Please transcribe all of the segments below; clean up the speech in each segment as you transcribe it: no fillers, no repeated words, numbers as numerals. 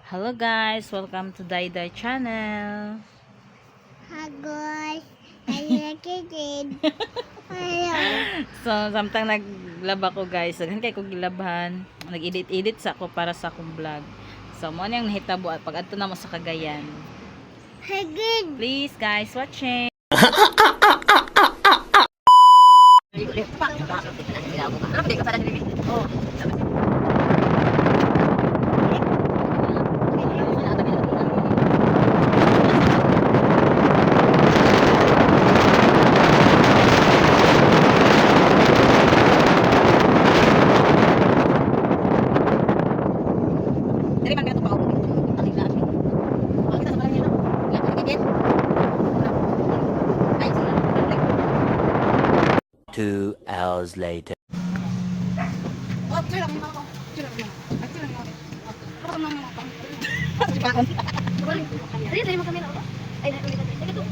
Hello guys, welcome to Dai channel. Hi guys, I'm Kid. Hello. So, samtang naglaba ko guys, daghan kay kog gilabhan. Nag-edit sa ako para sa akong vlog. So, mo nang nahitabo at pag adto na mo sa Cagayan. Hi good. Please guys, watching. Dari man pa ako. 2 hours later.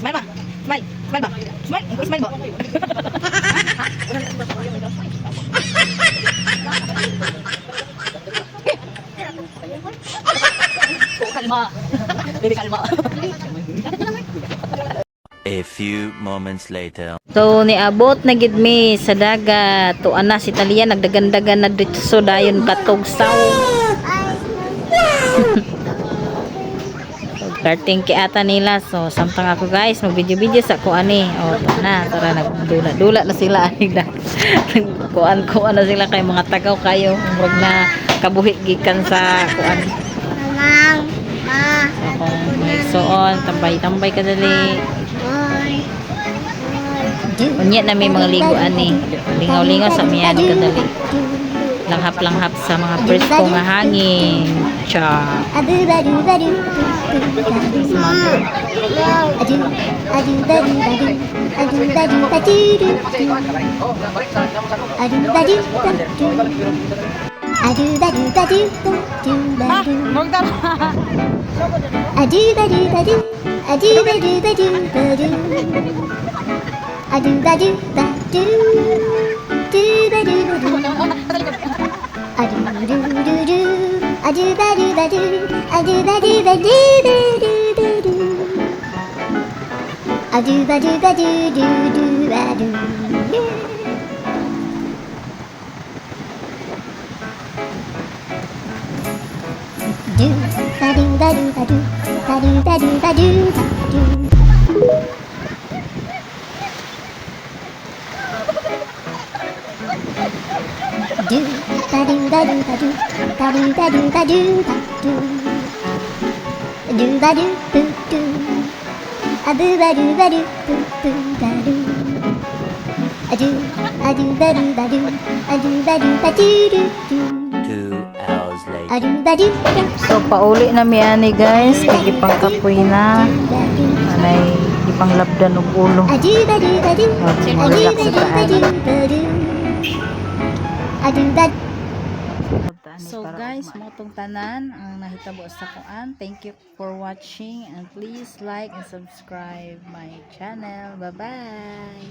Smile ba? Smile. Smile ba? Smile. Ang smile mo. Kalma. Baby, kalma. A few moments later. So niabot na gid mi sa dagat. Tuan na si Talia nagdagan-dagan na dito so dayon katog saw. Karting ata nila. So samtang ako guys mag-video sa ko ani. O na tara nagdula-dula na sila ani da. Kuan na sila kay mga tagaw kayo. Murag na kabuhi gikan sa kuan. Mamang. Ma. So kung nagsuon, tambay-tambay ka dali. Unya na may mga liguan ni. Lingaw-lingaw sa miyan ka dali. Langhap-langhap sa mga presko nga hangin. Cha. Adu badu badu. Adu adu badu badu. Adu badu badu. Adu badu badu. Adu badu badu. Badu badu. Adu badu badu. Adu badu badu badu. Adu badu badu. Do badu badu. Adu do do do. Adu badu badu. Adu badu badu badu. Adu badu badu do do badu. Do badu badu badu. Badu badu badu badu. Do badu badu badu. Badu badu badu badu. Do badu boo do. Adu badu badu boo boo badu. Adu adu badu badu. Adu badu badu do do. 2 hours later. Adu badu badu. So pauli na mi ani guys kay gipangkapoy na. Anay ipanglabdan og ulo. Adu badu badu. Okay, Adu relax sa badu badu taan. badu. Adu badu. So guys, mo tong tanan ang nahitabo sa kuan. Thank you for watching and please like and subscribe my channel. Bye-bye.